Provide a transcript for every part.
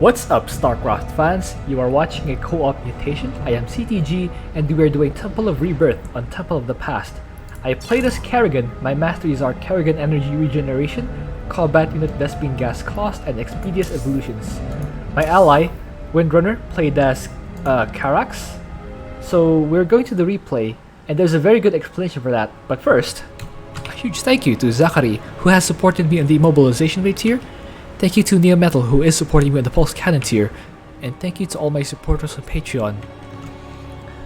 What's up, Starcraft fans? You are watching a co-op Mutation. I am CTG, and we are doing Temple of Rebirth on Temple of the Past. I played as Kerrigan. My masteries are Kerrigan Energy Regeneration, Combat Unit Vespene Gas Cost, and Expedious Evolutions. My ally, Windrunner, played as Karax. So we're going to the replay, and there's a very good explanation for that. But first, a huge thank you to Zachary, who has supported me on the Immobilization Rate tier. Thank you to Neometal, who is supporting me on the Pulse Cannon tier. And thank you to all my supporters on Patreon.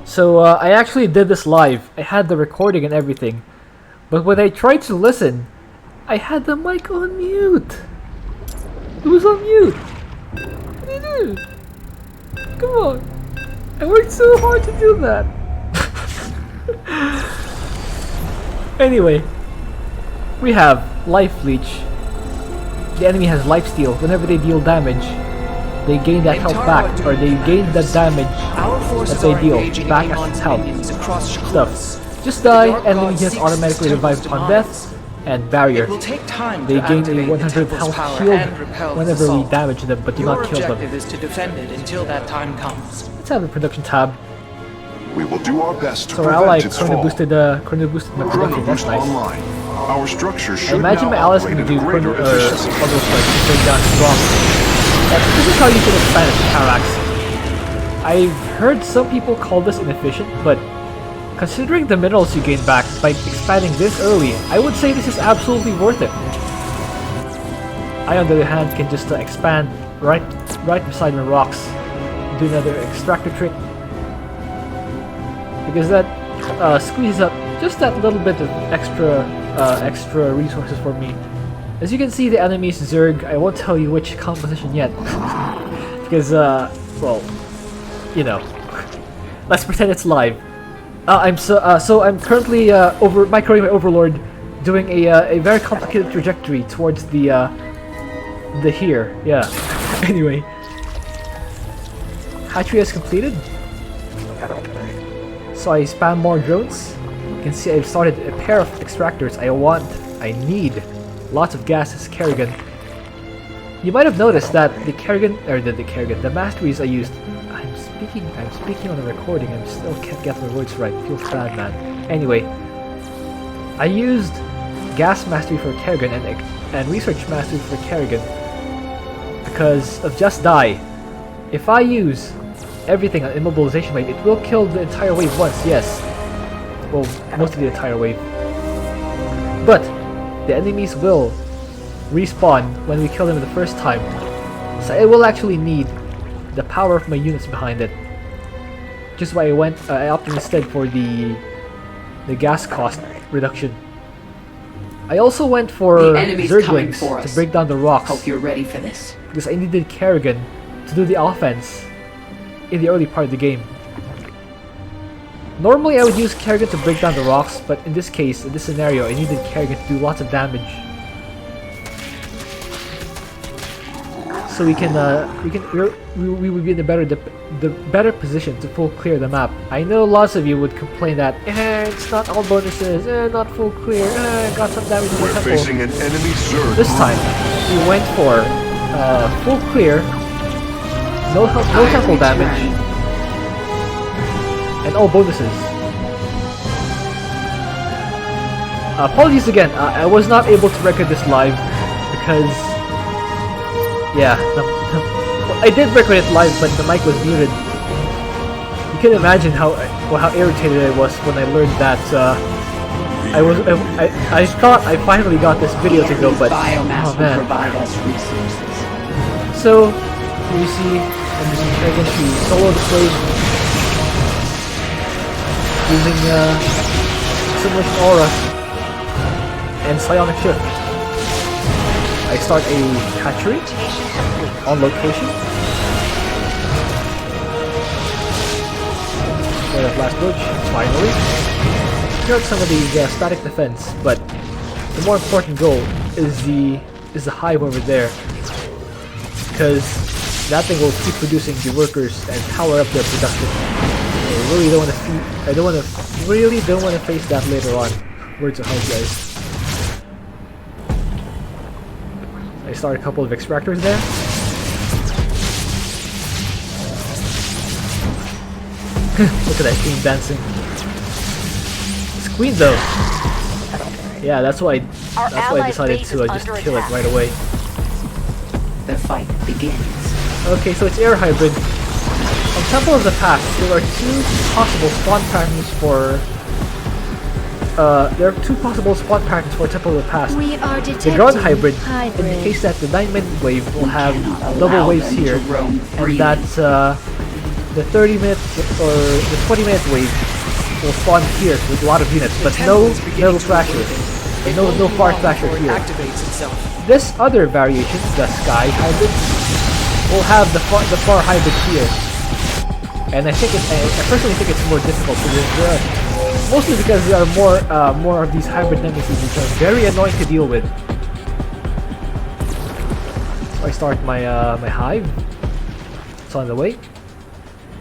So I actually did this live. I had the recording and everything. But when I tried to listen, I had the mic on mute. It was on mute. What do you do? Come on. I worked so hard to do that. Anyway, we have Life Leech. The enemy has lifesteal. Whenever they deal damage, they gain that health back, or they gain the damage that they deal back as health stuff. Just die, enemy just automatically revive upon death, and barrier. They gain a 100 health shield whenever we damage them, but do not kill them. Let's have the production tab. We will do our best to so our ally chrono boosted my production. That's nice. Online. Our structure should I imagine my allies can do chrono puzzle strikes to bring down strong. This is how you can expand as Karax. I've heard some people call this inefficient, but considering the minerals you gain back by expanding this early, I would say this is absolutely worth it. I, on the other hand, can just expand right beside my rocks, do another extractor trick, because that squeezes up just that little bit of extra resources for me. As you can see, the enemy is Zerg. I won't tell you which composition yet, because well, you know, let's pretend it's live. I'm currently microing my overlord, doing a very complicated trajectory towards the here. Yeah. Anyway, hatchery is completed. So I spam more drones. You can see I've started a pair of extractors. I need lots of gas as Kerrigan. You might have noticed that the masteries I used. I'm speaking on the recording. I still can't get my words right. Feels bad, man. Anyway, I used gas mastery for Kerrigan and research mastery for Kerrigan because of Just Die. If I use everything on immobilization wave, it will kill the entire wave once, yes. Well, most of the entire wave. But the enemies will respawn when we kill them the first time. So I will actually need the power of my units behind it. Just why I opted instead for the gas cost reduction. I also went for Zerglings to break down the rocks. Hope you're ready for this. Because I needed Kerrigan to do the offense in the early part of the game. Normally I would use Kerrigan to break down the rocks, but in this case, in this scenario, I needed Kerrigan to do lots of damage. So we would be in the better position to full clear the map. I know lots of you would complain that it's not all bonuses, not full clear, got some damage in the temple. Facing an enemy Zerg. This time we went for full clear. No temple damage, and all bonuses. Apologies again, I was not able to record this live because, yeah, I did record it live, but the mic was muted. You can imagine how irritated I was when I learned that I thought I finally got this video to go, but oh man. So you see, I'm using Kerrigan to solo the flame using Simulation Aura and Psionic Shift. I start a hatchery on location. Get a blast bridge, finally. Clear out some of the static defense, but the more important goal is the hive over there, because that thing will keep producing the workers and power up their production. I really don't want to face that later on. Words of hope, guys. I start a couple of extractors there. Look at that queen dancing. This queen though. Yeah, that's why I decided to just kill it right away. The fight begins. Okay, so it's air hybrid. On Temple of the Past, there are two possible spawn patterns for Temple of the Past. We are The detecting ground hybrid indicates that the 9-minute wave will have double waves here, and that the 30-minute or the 20-minute wave will spawn here with a lot of units, but no metal thrasher, and no far thrasher here. This other variation, the sky hybrid, will have the far hybrid here, and I personally think it's more difficult because mostly because there are more of these hybrid nemesis which are very annoying to deal with. So I start my my hive. It's on the way.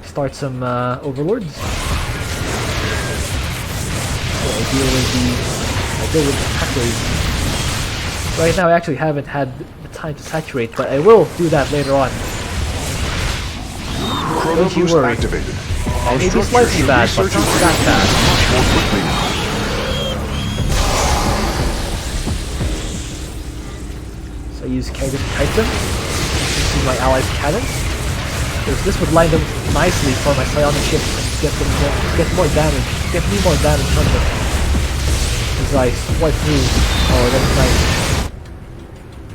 Start some overlords. So I deal with the attack wave. Right now I actually haven't had the time to saturate, but I will do that later on. Don't you worry. Activated. I may be slightly bad, but not that bad. More quickly now. So I use Kerrigan to kite them. This is my allies' cannons. Because this would line them nicely for my psionic ships and get more damage. Get me more damage from them. As I swipe through. Oh, that's nice.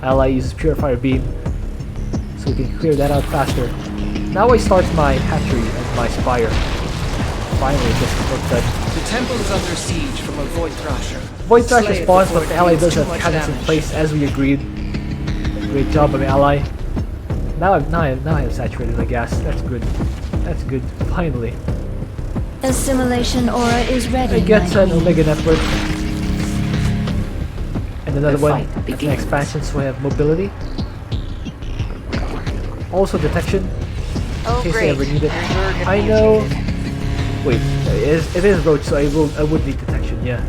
Ally uses Purifier Beam. So we can clear that out faster. Now I start my hatchery and my spire. Finally, just work done. The temple is under siege from a Void Thrasher. Void Thrasher Slay it spawns, before but the it ally deals does too have much cannons in damage. place as we agreed. Great job by my ally. Now I have saturated my gas. That's good. That's good. Finally. Assimilation aura is ready. I get my an queen. Omega Network. And another The one. fight That's an begins. expansion, so I have mobility. Also detection. Oh, In case I great. ever need it. Your Zerg have I know. mutated. Wait, it is roach, so I would need detection. Yeah.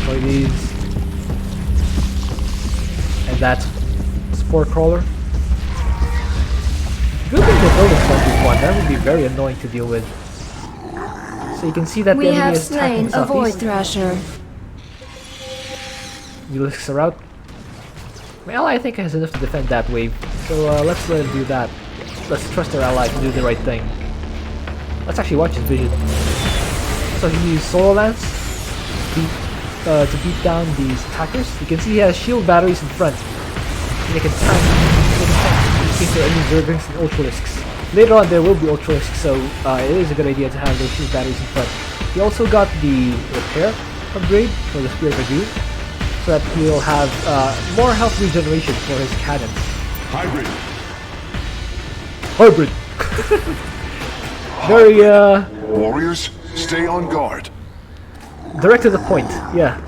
Try these. And that's Spore Crawler. Good thing the building's not this one. That would be very annoying to deal with. So you can see that We the enemy have is attacking slain a Void southeast. Thrasher. Ulysses are out. My ally I think has enough to defend that wave. So let's let him do that. Let's trust our ally to do the right thing. Let's actually watch his vision. So he used Solar Lance to beat down these attackers. You can see he has shield batteries in front. And they can tank in case there are any Zerglings and Ultralisks. Later on there will be Ultralisks, so it is a good idea to have those shield batteries in front. He also got the repair upgrade for the Spear of Agu, so that he'll have more health regeneration for his cannons. Hybrid. Hybrid! Very Warriors, stay on guard. direct to the point, yeah.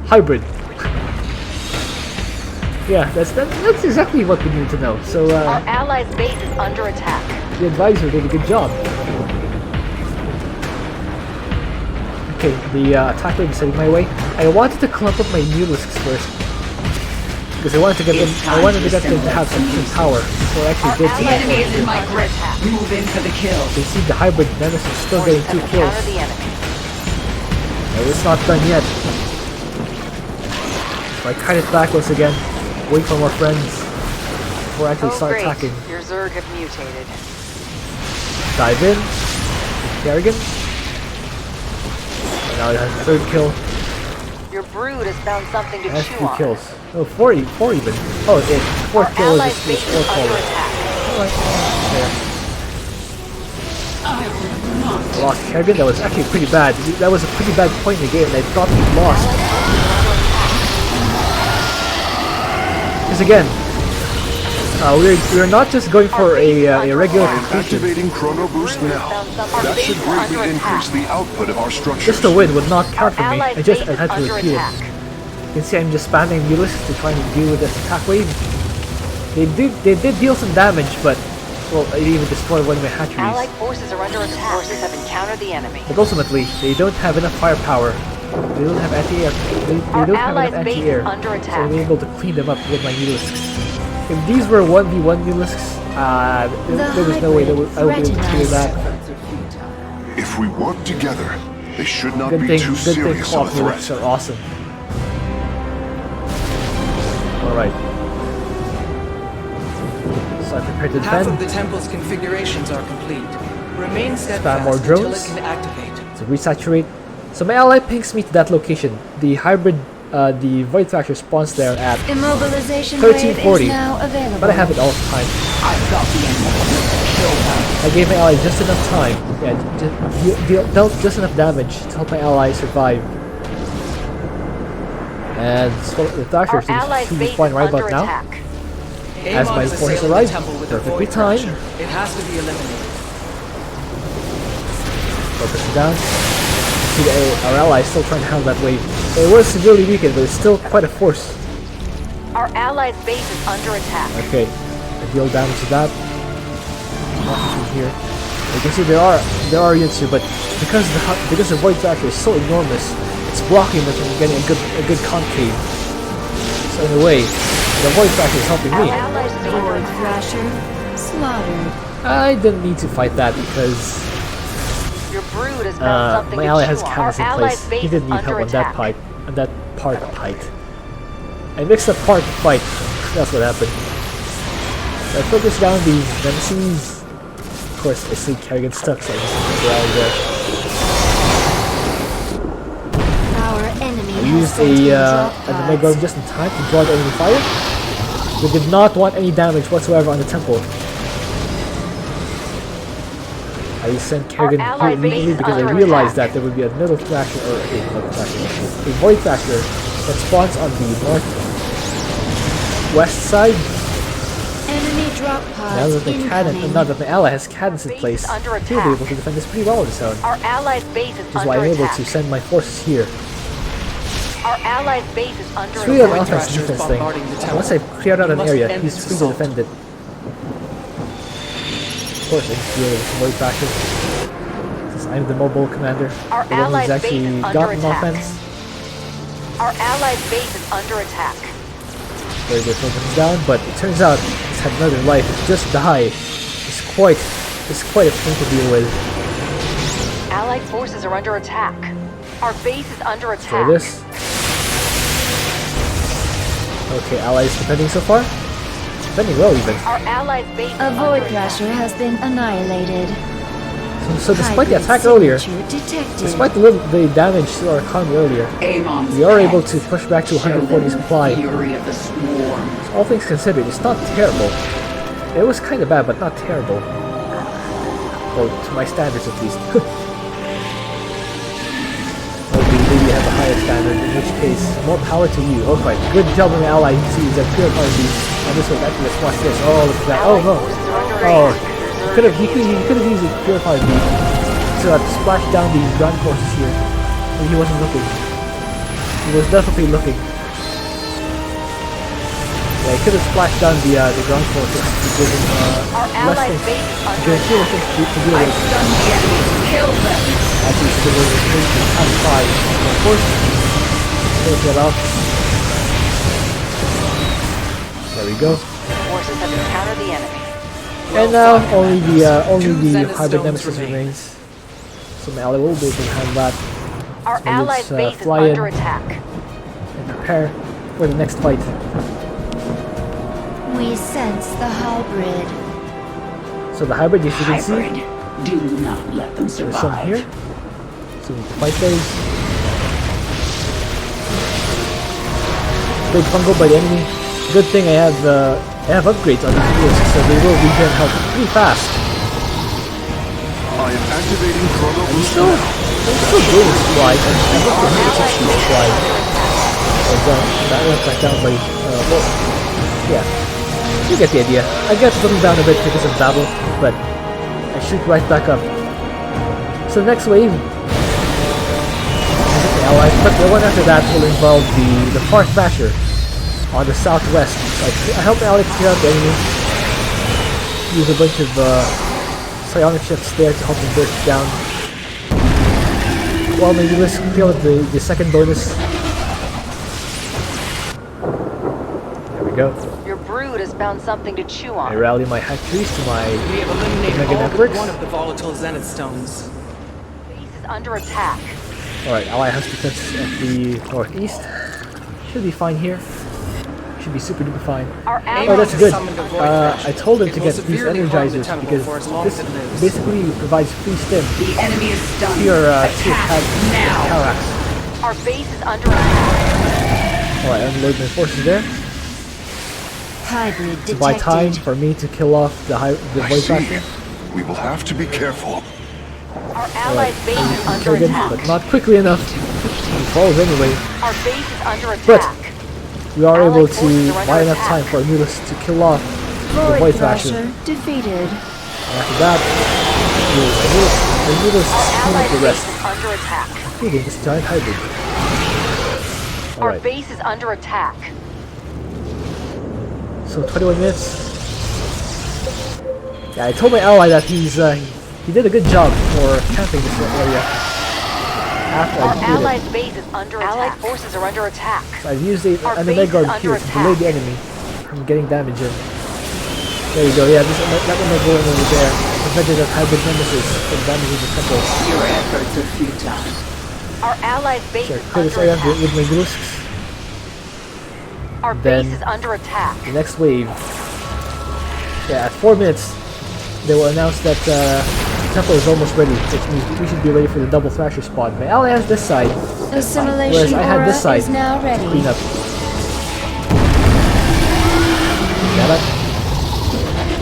Hybrid. Yeah, that's exactly what we need to know. So Our allies' base is under attack. the advisor did a good job. Okay, the attack wave is heading my way. I wanted to clump up my Mulisks first. Because I wanted to get them to have some power. So I actually did some Enemy is in damage. my grip path. Move in for the kill. You see the hybrid nemesis still getting 2 Forces have kills. encountered the enemy. No, it's not done yet. So I kite it back once again. Wait for more friends before I actually Oh, start great. attacking. Your Zerg have mutated. Dive in. With Kerrigan. And now it has a 3rd kill. Your brood has found something to That's chew 2 on. kills. Oh, 4 even. Oh, it. 4th Our kill is allies' a base Spore is under Crawler. attack. There. Lost Kerrigan. That was actually pretty bad. That was a pretty bad point in the game. And I thought we lost. Because again, we're not just going for a regular completion. Activating Chrono Boost now. That should greatly increase the output of our structures. Just a win would not count for me. Allies' I base had is to under repeat it. attack. You can see I'm just spamming Ulysses to try and deal with this attack wave. They did deal some damage, but well, it even destroyed one of my hatcheries. Allied forces are under attack. Forces have encountered the enemy. But ultimately, they don't have enough firepower. They don't have anti-air. They Our don't have enough allies' base anti-air, is under so attack. I'm able to clean them up with my Ulysses. If these were 1v1 mulisks, there was no way that I would be able to clear that. If we work together, they should not Good be thing, too good thing serious of a co-op mulisks threat. are awesome. Alright. So I prepare to Half of defend. the temple's configurations are complete. Remain Spam steadfast more until drones. it can activate. To resaturate. So my ally pings me to that location. The hybrid, the Void Thrasher spawns there at Immobilization 1340. wave is now available. But I have it all the time. I've got the enemy. Kill them. I gave my ally just enough time. Yeah, dealt just enough damage to help my ally survive. And so the Our Thrasher allies' should be base is spawning right under about now. attack. As my Amon is forces assailing arrive, the temple with a perfectly void timed. thrasher. It has to be eliminated. Focus it down. See, our ally is still trying to handle that wave. It was severely weakened, but it's still quite a force. Our allies' base is under attack. Okay, I deal damage to that. Nothing from here. You can see there are units here, but because the Void Thrasher is so enormous, it's blocking them from getting a good concave. So in a way, the Void Thrasher is helping Our me. allies' base is under Void attack. Thrasher slaughtered. I didn't need to fight that because Your brood has found something my to ally chew has on. cannons Our in allies' place. base He didn't is need help under on that attack. part of fight. I mixed up part fight. That's what happened. So I focus down these Nemesis. Of course, I see Kerrigan stuck, so I just go around there. Our enemy I has used sent in drop an pods. Omega just in time to draw the enemy fire. We did not want any damage whatsoever on the temple. I sent Kerrigan Our here allied immediately base is because I under realized attack. that there would be another Thrasher, or another Thrasher, a Void Thrasher that spawns on the northwest side. Enemy drop pods Now that the cannon, incoming. now that the ally has cannons in Base place, is under he'll be attack. able to defend this pretty well on his own. Our allies' base is Which is why under I'm able attack. to send my forces here. Our allies' base is under It's really an Void attack. offense Thrasher is defense thing. bombarding the temple. Once I've cleared out You an must area, end he's this free to assault. defend it. Of course, I deal with Void Thrasher. Since I'm the mobile commander, Our the one who's allies' base actually is under gotten attack. offense. Our allies' base is under attack. Very good, focus down, but it turns out it's had another life. It just died. It's quite a thing to deal with. Allied forces are under attack. Our base is under Try attack. this. Okay, allies defending so far? Defending well even. Our allies' base is A under Void attack. Thrasher has been annihilated. So despite the Hybrid attack earlier, signature detected. despite the damage to our economy earlier, Amon's we are able pets. to push back to Show 140 them supply. the fury of the swarm. All things considered, it's not terrible. It was kind of bad, but not terrible. Well, to my standards at least. Maybe have a higher standard, in which case, more power to you. Oh, quite good job on the ally. You see, he's a pure party. And this one, actually, let's watch this. Oh, look at that. Oh, Allied no. forces are under Oh, attack. he could have used a purified beam to splash down these ground forces here. But he wasn't looking. He was definitely looking. Yeah, he could have splashed down the ground forces to give him Our less allies' things. base is To under give him attack. things to deal I've with. stunned the enemy. Kill them. Actually, so there was a thing to have 5. Of course, take that off. There we go. Forces have encountered the enemy. And now only Two the Zenith hybrid stones nemesis remain. remains. So my ally will be able to handle that Our So allies' let's, base is fly in. under attack. and prepare for the next fight. We sense the hybrid. So the hybrid, as you can see, Hybrid. Do not let them there's some survive. here. So we need to fight those. Big fungal by the enemy. Good thing I have upgrades on these wheels, so they will regen health pretty fast. I am activating chrono boost Still, now. I'm still doing supply. I'm up to 160 supply. That went back down by, well, yeah. You get the idea. I get them down a bit because of battle, but I shoot right back up. So the next wave, the allies, but the one after that will involve the Far Thrasher on the southwest. So I help the allies clear out the enemy. Use a bunch of psionic ships there to help them burst down. Well, maybe let's kill the second bonus. There we go. Your brood forces found something to chew I on. rally my hack trees to my We have eliminated Omega all but networks. one of the volatile zenith stones. Base is under attack. Alright, ally has defense at the northeast. Should be fine here. Should be super duper fine. Our Oh, allies that's has good. summoned a void I thrasher. told him It to will get these severely harm the energizers temple because for as long this as it lives. basically provides free stim The enemy is stunned. to your Attack now. Carax. Our base is under attack. Alright, unload my forces there. Hybrid To buy time detected. for me to kill off the I void see. factor. We will have to be careful. Our allies' base is under Kerrigan, attack. but not quickly enough. He falls anyway. Our base is under But attack. we are Allied able forces to are under buy enough attack. time for Anubis to kill off the Void void factor. Thrasher defeated. And after that, Anubis Our clean up allies' the base rest, is under attack. including this giant hybrid. Our Alright, base is under attack. so 21 minutes. Yeah, I told my ally that he did a good job for camping this area. After Our I defeated it. allies' base is under attack. Allied forces are under attack. So I've used an Our base Omega is guard under here to delay attack. the enemy from getting damage in. There you go, yeah, that one going over there. Prevented that hybrid nemesis from damaging the temple. Your efforts are futile. Our allies' base So I is clear this under area attack. with my Grusks. Our then- base is under attack. The next wave. Yeah, at 4 minutes, they will announce that the temple is almost ready, which means we should be ready for the double thrasher spawn. My ally has this side, whereas Assimilation I had aura this side. is now Clean ready. up. Got it?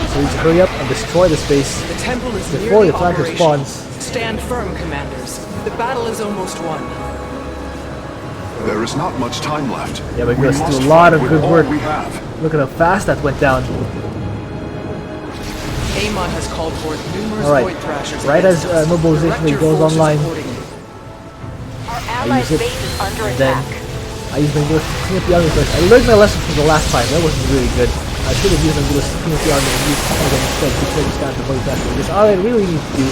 So we need to hurry up and destroy the space The temple is before nearly the thrasher operational. spawns. Stand firm, commanders. The battle is almost won. There is not much time left. Yeah, but We let's do must a lot fight of with good all work. we have. Look at how fast that went down. Amon has called forth numerous Alright, void thrashers. right against as us. mobilization Direct rate your goes forces online, accordingly. Our allies' use it, base is under and then attack. I used my Grusks to clean up the army first. I learned my lesson from the last time, that wasn't really good. I should have used my Grusks to clean up the army and use Kerrigan instead to clear this down to void factor. Because all I really need to do,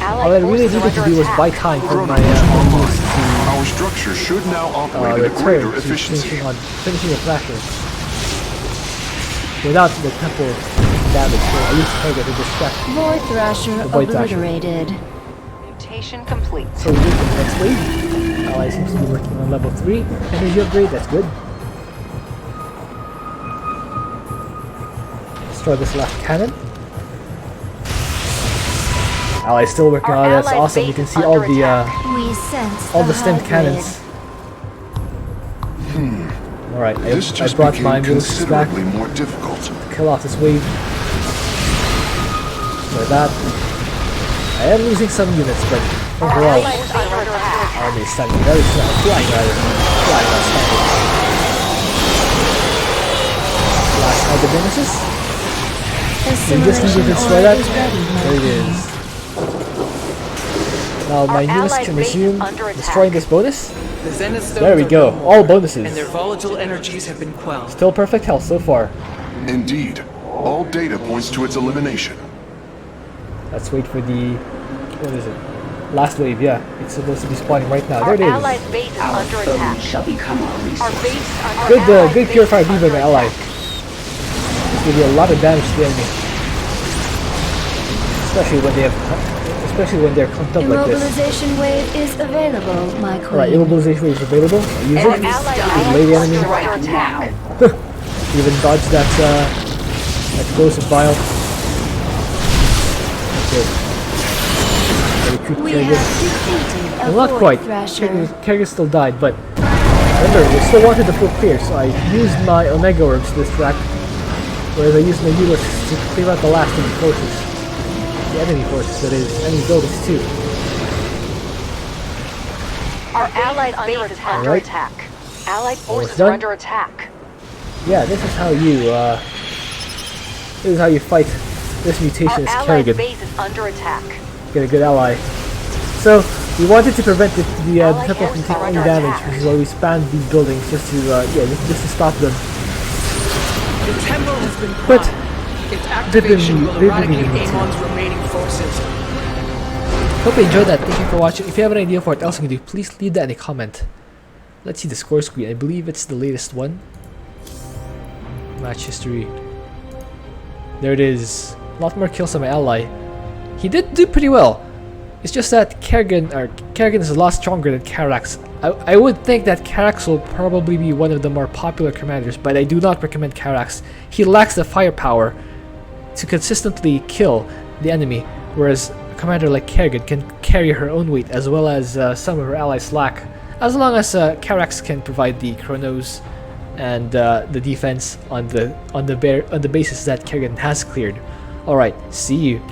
all I really needed to do was buy time for my Grusks to Our structure should now operate at a return greater to efficiency. finishing the thrasher without the temple damage. So I used Kerrigan to distract. Void Thrasher The Void Thrasher. obliterated. Mutation complete. So we get to the next wave. Ally seems to be working on level 3. Energy upgrade, that's good. Destroy this last cannon. Ally's still working Our on it, that's allied awesome. You base can is see all under the We sense all the stemmed hybrid. cannons. Alright, This I just brought became my Grusks back considerably more difficult. to kill off this wave. Like that. I am losing some units, but Our overall, allies is under attack. army is standing very strong. Flying rather. Flying not standing. Last hybrid nemesis. We just need to Assimilation destroy aura that. is ready, my There it queen. is. Now my Our units allied can base is resume under attack. destroying this bonus. The zenith stones There we are go. no All more, bonuses. and their volatile energies have been quelled. Still perfect health so far. Indeed, all data points to its elimination. Let's wait for the, what is it? Last wave, yeah. It's supposed to be spawning right now. There Our it is. allies' base is Our under foes attack. shall become our Our resource. base is under Good, allies' good base purified is beaver, under my ally. attack. Give you a lot of damage to the enemy. Especially when they're clumped up like this. Immobilization wave is available, my queen. Alright, immobilization wave is available. I use Our it. allies' Delay the base is enemy. under Right attack. now. Even dodge that explosive vial. Okay. Recruit We Kerrigan. have defeated a Well, not Void quite. Thrasher. Kerrigan still died, but remember, we still wanted the full clear, so I used my Omega Orbs to distract, whereas I used my Helix to clear out the last of the forces. The enemy forces, that is, enemy buildings too. Our allied base is under Alright. attack. Allied forces done. are under attack. Yeah, this is how you fight this mutation Our as allied Kerrigan. base is under attack. Get a good ally. So we wanted to prevent the Allied temple from forces taking are any under damage, attack. which is why we spanned these buildings just to just to stop them. The temple has been But primed. Its activation will they didn't eradicate even need to. Amon's remaining forces. Hope you enjoyed that. Thank you for watching. If you have an idea for what else I can do, please leave that in a comment. Let's see the score screen. I believe it's the latest one. Match history. There it is. A lot more kills on my ally. He did do pretty well. It's just that Kerrigan is a lot stronger than Karax. I would think that Karax will probably be one of the more popular commanders, but I do not recommend Karax. He lacks the firepower to consistently kill the enemy, whereas a commander like Kerrigan can carry her own weight as well as some of her allies lack, as long as Karax can provide the chronos and the defense on the basis that Kerrigan has cleared. Alright, see you.